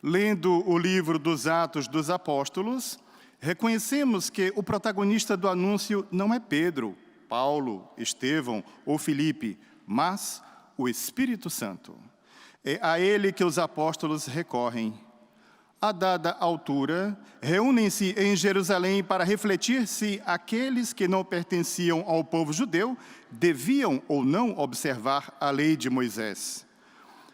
Lendo o livro dos Atos dos Apóstolos, reconhecemos que o protagonista do anúncio não é Pedro, Paulo, Estevão ou Filipe, mas o Espírito Santo. É a ele que os apóstolos recorrem. A dada altura, reúnem-se em Jerusalém para refletir se aqueles que não pertenciam ao povo judeu deviam ou não observar a lei de Moisés.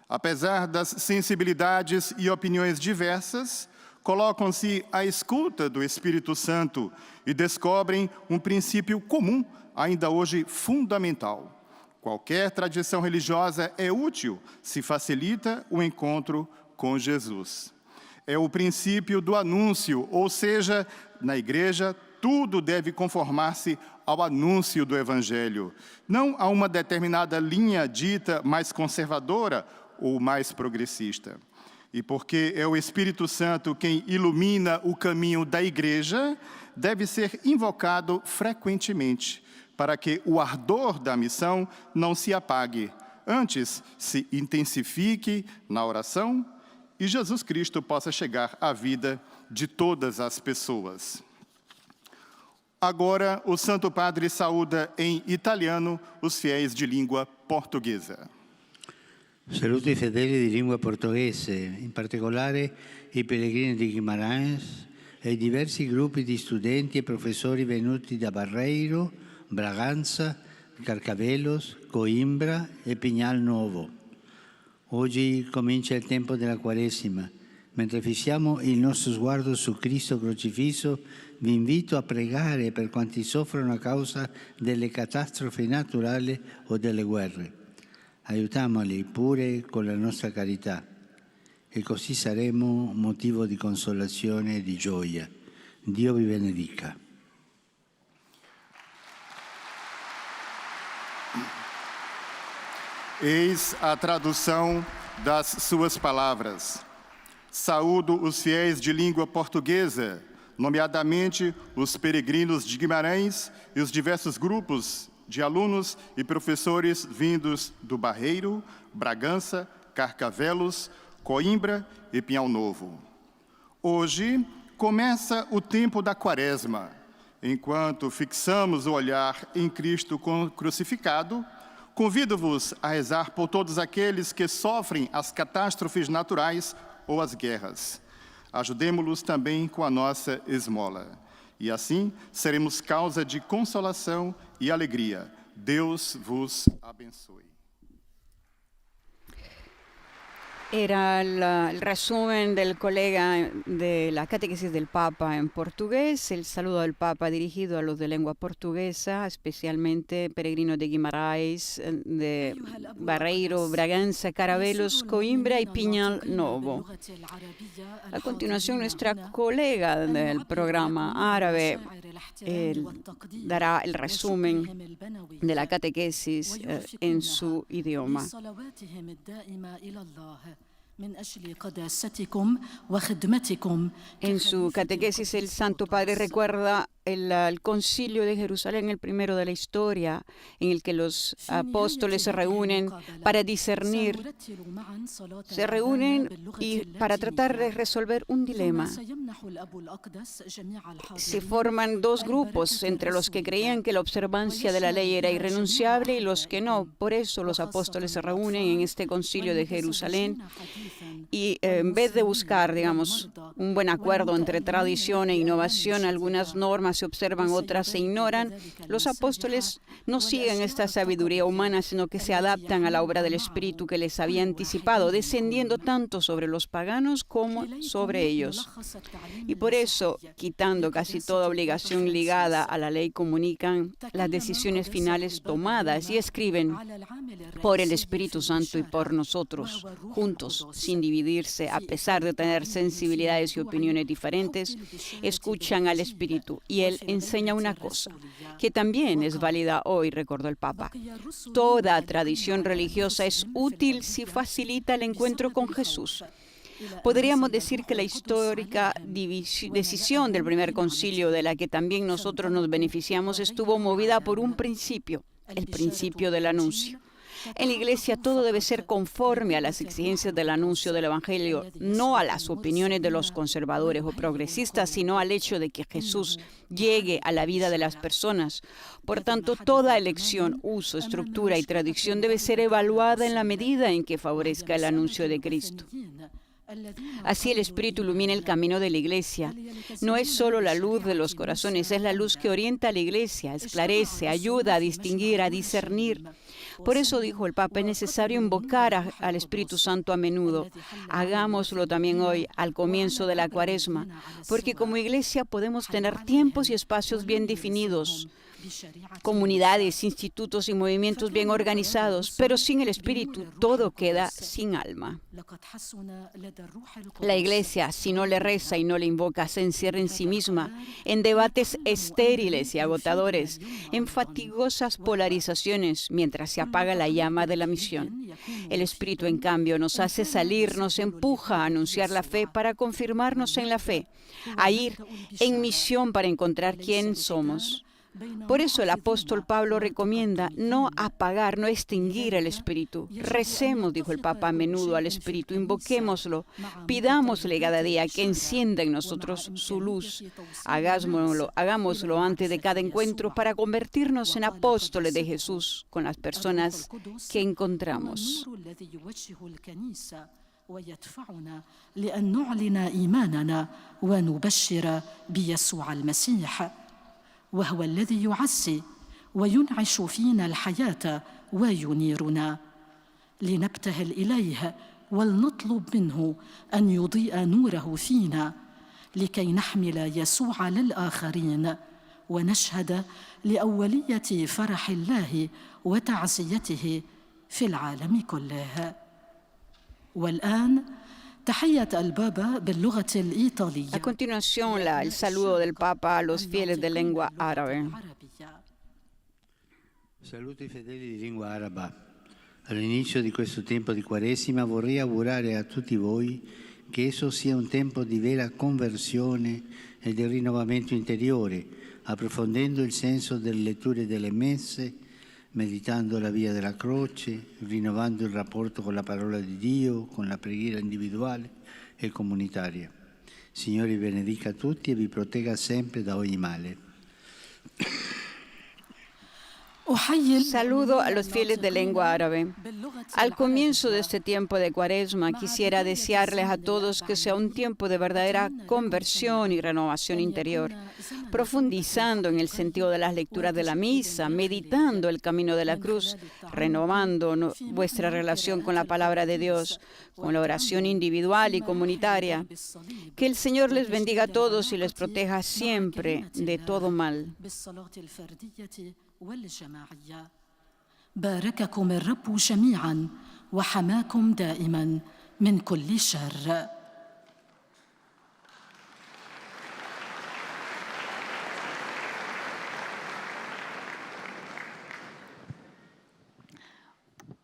Apesar das sensibilidades e opiniões diversas, colocam-se à escuta do Espírito Santo e descobrem um princípio comum, ainda hoje fundamental. Qualquer tradição religiosa é útil se facilita o encontro com Jesus. É o princípio do anúncio, ou seja, na igreja, tudo deve conformar-se ao anúncio do Evangelho, não a uma determinada linha dita mais conservadora ou mais progressista. E porque é o Espírito Santo quem ilumina o caminho da igreja, deve ser invocado frequentemente, para que o ardor da missão não se apague, antes se intensifique na oração e Jesus Cristo possa chegar à vida de todas as pessoas. Agora, o Santo Padre saúda em italiano os fiéis de língua portuguesa. Saluto i fedeli di lingua portoghese, in particolare i pellegrini di Guimarães e i diversi gruppi di studenti e professori venuti da Barreiro, Braganza, Carcavelos, Coimbra e Pignal Nuovo. Oggi comincia il tempo della Quaresima. Mentre fissiamo il nostro sguardo su Cristo crocifisso, vi invito a pregare per quanti soffrono a causa delle catastrofi naturali o delle guerre. Aiutiamoli pure con la nostra carità e così saremo motivo di consolazione e di gioia. Dio vi benedica. Eis a tradução das suas palavras. Saúdo os fiéis de língua portuguesa, nomeadamente os peregrinos de Guimarães e os diversos grupos de alunos e professores vindos do Barreiro, Bragança, Carcavelos, Coimbra e Pinhal Novo. Hoje começa o tempo da Quaresma. Enquanto fixamos o olhar em Cristo crucificado, convido-vos a rezar por todos aqueles que sofrem as catástrofes naturais ou as guerras. Ajudemo-los também com a nossa esmola. E assim seremos causa de consolação e alegria. Deus vos abençoe. Era el resumen del colega de la catequesis del Papa en portugués, el saludo del Papa dirigido a los de lengua portuguesa, especialmente peregrinos de Guimarães, de Barreiro, Braganza, Caravelos, Coimbra y Piñal Novo. A continuación, nuestra colega del programa árabe dará el resumen de la catequesis en su idioma. En su catequesis, el Santo Padre recuerda el concilio de Jerusalén, el primero de la historia, en el que los apóstoles se reúnen para discernir, se reúnen para tratar de resolver un dilema. Se forman dos grupos, entre los que creían que la observancia de la ley era irrenunciable y los que no. Por eso los apóstoles se reúnen en este concilio de Jerusalén y en vez de buscar, digamos, un buen acuerdo entre tradición e innovación, algunas normas se observan, otras se ignoran. Los apóstoles no siguen esta sabiduría humana, sino que se adaptan a la obra del Espíritu que les había anticipado, descendiendo tanto sobre los paganos como sobre ellos. Y por eso, quitando casi toda obligación ligada a la ley, comunican las decisiones finales tomadas y escriben por el Espíritu Santo y por nosotros, juntos, sin dividirse, a pesar de tener sensibilidades y opiniones diferentes, escuchan al Espíritu y Él enseña una cosa que también es válida hoy, recordó el Papa. Toda tradición religiosa es útil si facilita el encuentro con Jesús. Podríamos decir que la histórica decisión del primer concilio, de la que también nosotros nos beneficiamos, estuvo movida por un principio, el principio del anuncio. En la Iglesia todo debe ser conforme a las exigencias del anuncio del Evangelio, no a las opiniones de los conservadores o progresistas, sino al hecho de que Jesús llegue a la vida de las personas. Por tanto, toda elección, uso, estructura y tradición debe ser evaluada en la medida en que favorezca el anuncio de Cristo. Así el Espíritu ilumina el camino de la Iglesia. No es solo la luz de los corazones, es la luz que orienta a la Iglesia, esclarece, ayuda a distinguir, a discernir. Por eso dijo el Papa, es necesario invocar al Espíritu Santo a menudo. Hagámoslo también hoy, al comienzo de la Cuaresma, porque como Iglesia podemos tener tiempos y espacios bien definidos, comunidades, institutos y movimientos bien organizados, pero sin el Espíritu todo queda sin alma. La Iglesia, si no le reza y no le invoca, se encierra en sí misma, en debates estériles y agotadores, en fatigosas polarizaciones, mientras se apaga la llama de la misión. El Espíritu, en cambio, nos hace salir, nos empuja a anunciar la fe para confirmarnos en la fe, a ir en misión para encontrar quién somos. Por eso el apóstol Pablo recomienda no apagar, no extinguir el Espíritu. Recemos, dijo el Papa, a menudo al Espíritu, invoquémoslo, pidámosle cada día que encienda en nosotros su luz. Hagámoslo antes de cada encuentro para convertirnos en apóstoles de Jesús con las personas que encontramos. وهو الذي يعزي وينعش فينا الحياة وينيرنا لنبتهل إليه ولنطلب منه أن يضيء نوره فينا لكي نحمل يسوع للآخرين ونشهد لأولية فرح الله وتعزيته في العالم كله. والآن A continuación, el saludo del Papa a los fieles de lengua árabe. Saluto i fedeli di lingua araba. All'inizio di questo tempo di Quaresima vorrei augurare a tutti voi che esso sia un tempo di vera conversione e di rinnovamento interiore, approfondendo il senso delle letture delle messe, meditando la via della croce, rinnovando il rapporto con la parola di Dio, con la preghiera individuale e comunitaria. Signore vi benedica tutti e vi protegga sempre da ogni male. Saludo a los fieles de lengua árabe. Al comienzo de este tiempo de Cuaresma, quisiera desearles a todos que sea un tiempo de verdadera conversión y renovación interior, profundizando en el sentido de las lecturas de la misa, meditando el camino de la cruz, renovando vuestra relación con la palabra de Dios, con la oración individual y comunitaria. Que el Señor les bendiga a todos y les proteja siempre de todo mal. بارككم الرب جميعا وحماكم دائما من كل شر.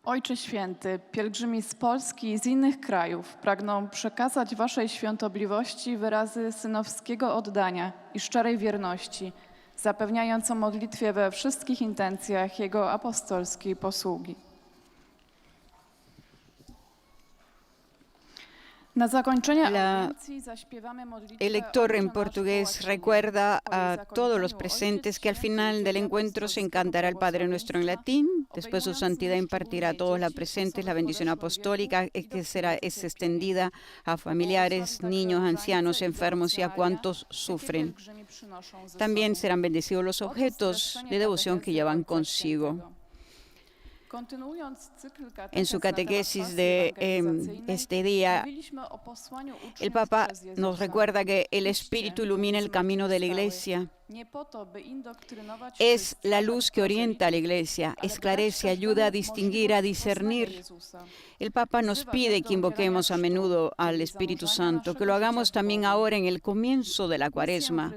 Ojcze Święty, pielgrzymi z Polski i z innych krajów pragną przekazać Waszej świątobliwości wyrazy synowskiego oddania i szczerej wierności, zapewniając o modlitwie we wszystkich intencjach Jego apostolskiej posługi. Na zakończenie audiencji zaśpiewamy modlitwę. El lector en portugués recuerda a todos los presentes que al final del encuentro se encantará el Padre Nuestro en latín, después su santidad impartirá a todos los presentes la bendición apostólica que es extendida a familiares, niños, ancianos, enfermos y a cuantos sufren. También serán bendecidos los objetos de devoción que llevan consigo. En su catequesis de este día, el Papa nos recuerda que el Espíritu ilumina el camino de la Iglesia. Es la luz que orienta a la Iglesia, esclarece, ayuda a distinguir, a discernir. El Papa nos pide que invoquemos a menudo al Espíritu Santo, que lo hagamos también ahora en el comienzo de la Cuaresma,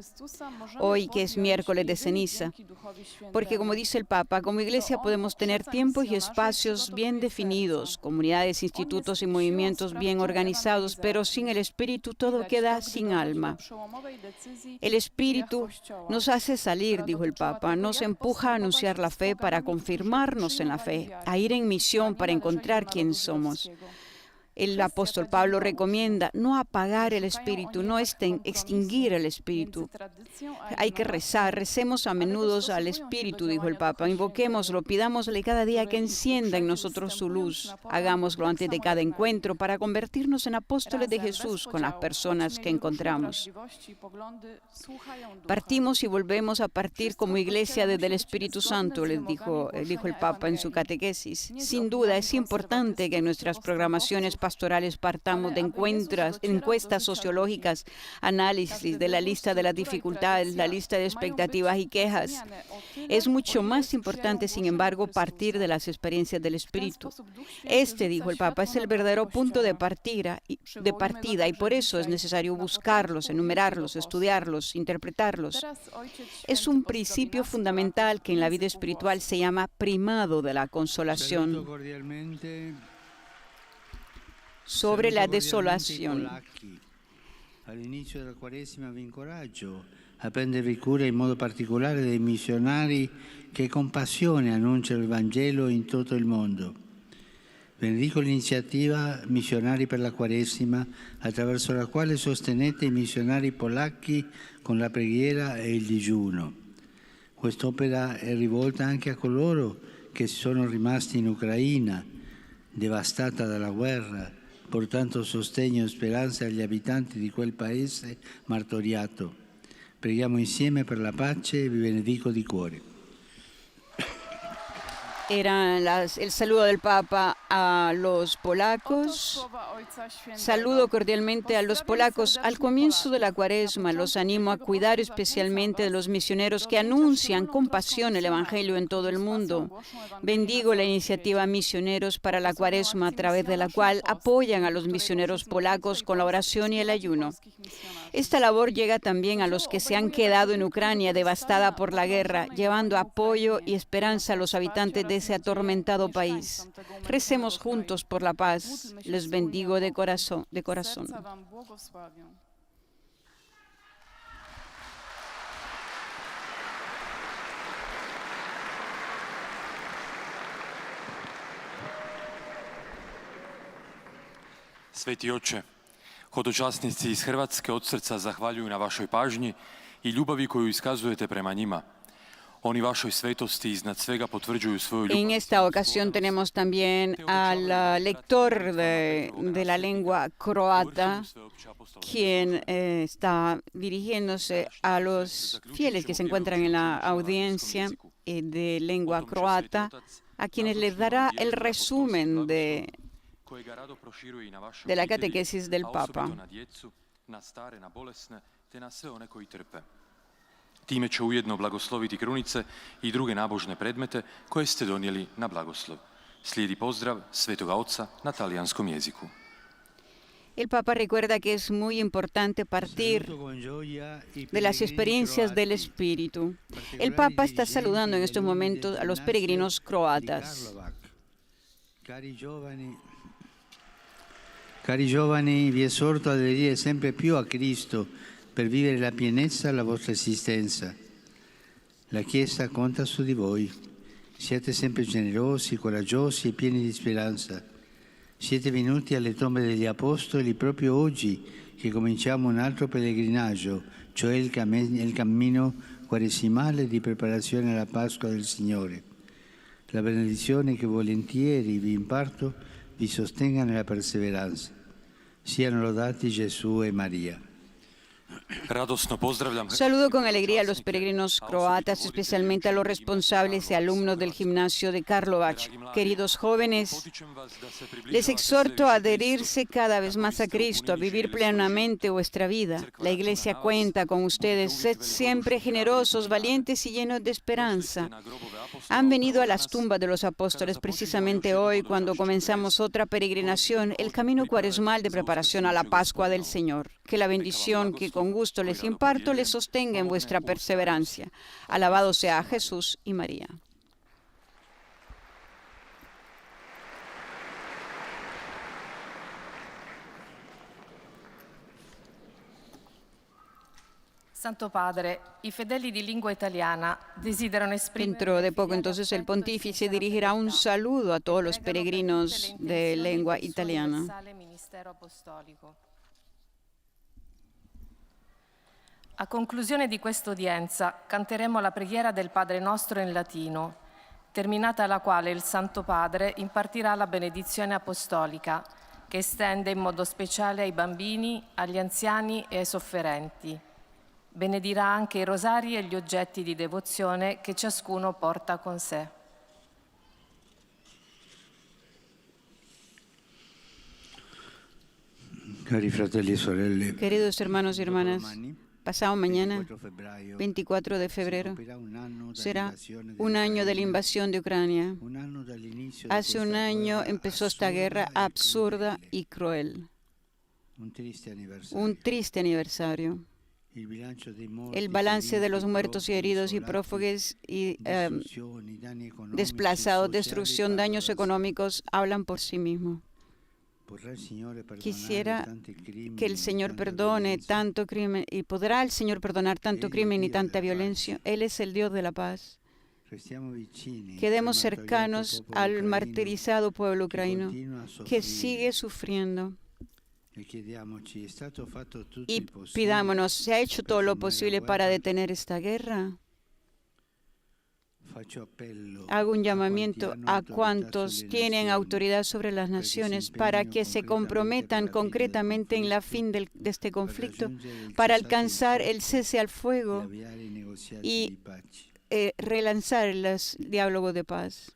hoy que es miércoles de ceniza, porque como dice el Papa, como Iglesia podemos tener tiempos y espacios bien definidos, comunidades, institutos y movimientos bien organizados, pero sin el Espíritu todo queda sin alma. El Espíritu nos hace salir, dijo el Papa, nos empuja a anunciar la fe para confirmarnos en la fe, a ir en misión para encontrar quién somos. El apóstol Pablo recomienda no apagar el espíritu, no extinguir el espíritu. Hay que rezar, recemos a menudo al espíritu, dijo el Papa. Invoquémoslo, pidámosle cada día que encienda en nosotros su luz. Hagámoslo antes de cada encuentro para convertirnos en apóstoles de Jesús con las personas que encontramos. Partimos y volvemos a partir como iglesia desde el Espíritu Santo, les dijo el Papa en su catequesis. Sin duda es importante que en nuestras programaciones pastorales partamos de encuestas sociológicas, análisis de la lista de las dificultades, la lista de expectativas y quejas. Es mucho más importante, sin embargo, partir de las experiencias del Espíritu. Dijo el Papa, es el verdadero punto de partida y por eso es necesario buscarlos, enumerarlos, estudiarlos, interpretarlos. Es un principio fundamental que en la vida espiritual se llama primado de la consolación. Sobre la desolación. All'inizio della Quaresima vi incoraggio a prendervi cura in modo particolare dei missionari che con passione annunciano il Vangelo in tutto il mondo. Benedico l'iniziativa Missionari per la Quaresima, attraverso la quale sostenete i missionari polacchi con la preghiera e il digiuno. Quest'opera è rivolta anche a coloro che sono rimasti in Ucraina, devastata dalla guerra, portando sostegno e speranza agli abitanti di quel paese martoriato. Preghiamo insieme per la pace e vi benedico di cuore. Era el saludo del Papa a los polacos. Saludo cordialmente a los polacos. Al comienzo de la Cuaresma los animo a cuidar especialmente de los misioneros que anuncian con pasión el Evangelio en todo el mundo. Bendigo la iniciativa Misioneros para la Cuaresma, a través de la cual apoyan a los misioneros polacos con la oración y el ayuno. Esta labor llega también a los que se han quedado en Ucrania devastada por la guerra, llevando apoyo y esperanza a los habitantes de ese atormentado país. Recemos juntos por la paz. Les bendigo de corazón. Svätý Otče, hodočasnici iz Hrvatske od srca zahvaljuju na vašoj pažnji i ljubavi koju iskazujete prema njima. Oni vašoj svetosti iznad svega potvrđuju svoju En ljubav. esta ocasión tenemos también al lector de la lengua croata, quien está dirigiéndose a los fieles que se encuentran en la audiencia de lengua croata, a quienes les dará el resumen de Kojega rado proširuje i na vaše la obitelji, catequesis del a Papa. osobito na djecu, na stare, na bolesne, te na sve one koji trpe. Time će ujedno blagosloviti krunice i druge nabožne predmete koje ste donijeli na blagoslov. Slijedi pozdrav Svetoga Oca na talijanskom jeziku. El Papa recuerda que es muy importante partir de las experiencias del Espíritu. El Papa está saludando en estos momentos a los peregrinos croatas. Cari giovani, vi esorto ad aderire sempre più a Cristo per vivere la pienezza della vostra esistenza. La Chiesa conta su di voi. Siate sempre generosi, coraggiosi e pieni di speranza. Siete venuti alle tombe degli Apostoli proprio oggi che cominciamo un altro pellegrinaggio, cioè il cammino quaresimale di preparazione alla Pasqua del Signore. La benedizione che volentieri vi imparto vi sostenga nella perseveranza. Siano lodati Gesù e María. Radosno pozdravljam. Saludo con alegría a los peregrinos croatas, especialmente a los responsables y alumnos del gimnasio de Karlovac. Queridos jóvenes, les exhorto a adherirse cada vez más a Cristo, a vivir plenamente vuestra vida. La Iglesia cuenta con ustedes. Sed siempre generosos, valientes y llenos de esperanza. Han venido a las tumbas de los apóstoles precisamente hoy, cuando comenzamos otra peregrinación, el camino cuaresmal de preparación a la Pascua del Señor. Que la bendición que con gusto les imparto les sostenga en vuestra perseverancia. Alabado sea Jesús y María. Santo Padre, i fedeli di lingua italiana desiderano esprimere... Dentro de poco entonces el pontífice dirigirá un saludo a todos los peregrinos de lengua italiana. A conclusione di questa udienza canteremo la preghiera del Padre nostro in latino, terminata la quale il Santo Padre impartirà la benedizione apostolica, che estende in modo speciale ai bambini, agli anziani e ai sofferenti. Benedirà anche i rosari e gli oggetti di devozione che ciascuno porta con sé. Cari fratelli e sorelle, Queridos hermanos y hermanas, pasado mañana, 24 de febrero, será un año de la invasión de Ucrania. Hace un año empezó esta guerra absurda y cruel. Un triste aniversario. El balance de los muertos y heridos y prófugos y desplazados, destrucción, daños económicos hablan por sí mismos. Quisiera que el Señor perdone tanto crimen, y podrá el Señor perdonar tanto crimen y tanta violencia. Él es el Dios de la paz. Quedemos cercanos al martirizado pueblo ucraniano que sigue sufriendo. Y pidámonos, ¿se ha hecho todo lo posible para detener esta guerra? Hago un llamamiento a cuantos tienen autoridad sobre las naciones para que se comprometan concretamente en la fin de este conflicto, para alcanzar el cese al fuego y relanzar el diálogo de paz.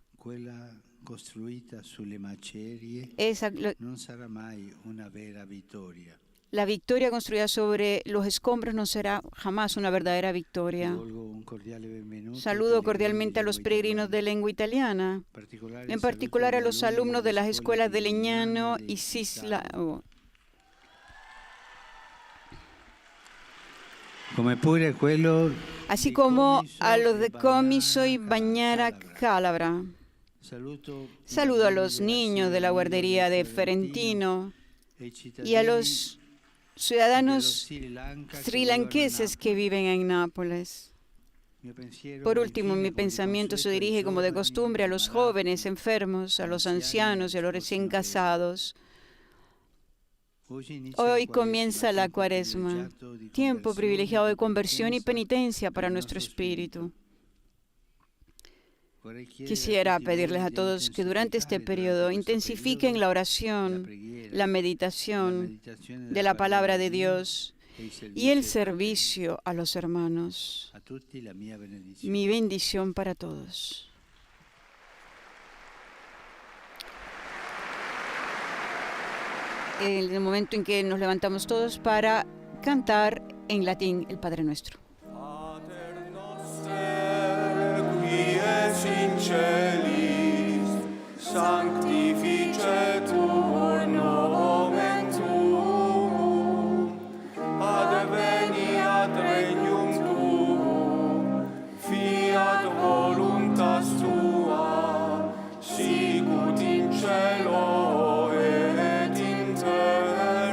La victoria construida sobre los escombros no será jamás una verdadera victoria. Saludo cordialmente a los peregrinos de lengua italiana, en particular a los alumnos de las escuelas de Legnano y Sislavo. Así como a los de Comiso y Bagnara Calabra. Saludo a los niños de la guardería de Ferentino y a los ciudadanos srilankeses que viven en Nápoles. Por último, mi pensamiento se dirige, como de costumbre, a los jóvenes enfermos, a los ancianos y a los recién casados. Hoy comienza la Cuaresma, tiempo privilegiado de conversión y penitencia para nuestro espíritu. Quisiera pedirles a todos que durante este periodo intensifiquen la oración, la meditación de la palabra de Dios y el servicio a los hermanos. Mi bendición para todos. En el momento en que nos levantamos todos para cantar en latín el Padre Nuestro. In celis, sanctificetur nomen tuum, adveniat regnum tuum, fiat voluntas tua, sicut in cielo et in terra.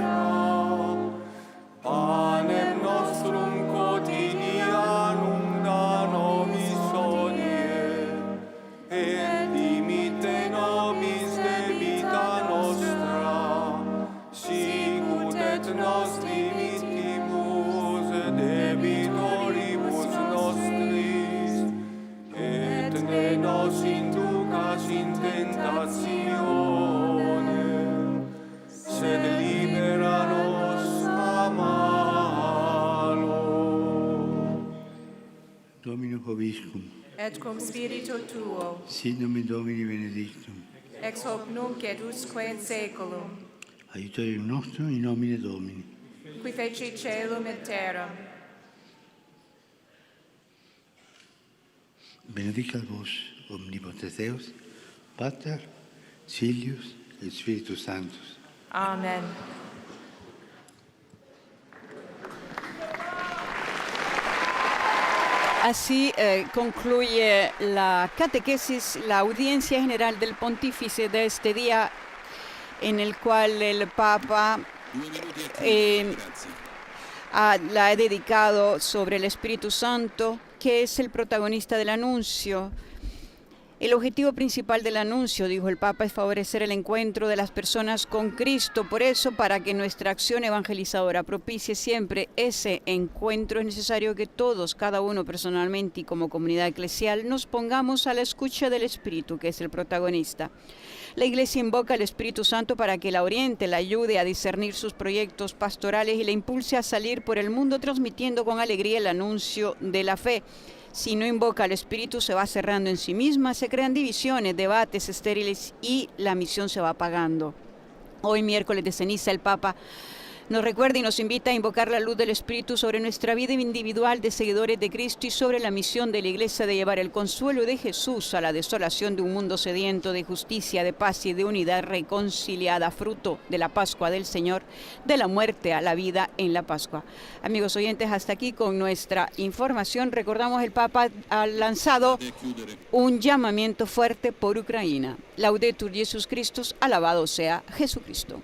Panem nostrum quotidianum da nobis et dimitte nobis debita nostra, sicut et nos dimittimus debitoribus nostris, et ne nos inducas in tentatione, sed libera nos a malo. Domino Hoviscum. Et cum spiritu tuo, Sit nomen Domini benedictum. ex hoc nunc et usque in saeculum, Aiutorium nostrum in nomine Domini. qui feci caelum et terram. Benedicat vos, omnipotens Deus, Pater, Filius et Spiritus Sanctus. Amen. Así concluye la catequesis, la audiencia general del pontífice de este día, en el cual el Papa la ha dedicado sobre el Espíritu Santo, que es el protagonista del anuncio. El objetivo principal del anuncio, dijo el Papa, es favorecer el encuentro de las personas con Cristo. Por eso, para que nuestra acción evangelizadora propicie siempre ese encuentro, es necesario que todos, cada uno personalmente y como comunidad eclesial, nos pongamos a la escucha del Espíritu, que es el protagonista. La Iglesia invoca al Espíritu Santo para que la oriente, la ayude a discernir sus proyectos pastorales y la impulse a salir por el mundo transmitiendo con alegría el anuncio de la fe. Si no invoca al Espíritu, se va cerrando en sí misma, se crean divisiones, debates estériles y la misión se va apagando. Hoy, miércoles de ceniza, el Papa nos recuerda y nos invita a invocar la luz del Espíritu sobre nuestra vida individual de seguidores de Cristo y sobre la misión de la Iglesia de llevar el consuelo de Jesús a la desolación de un mundo sediento de justicia, de paz y de unidad reconciliada, fruto de la Pascua del Señor, de la muerte a la vida en la Pascua. Amigos oyentes, hasta aquí con nuestra información. Recordamos, el Papa ha lanzado un llamamiento fuerte por Ucrania. Laudetur Jesus Christus, alabado sea Jesucristo.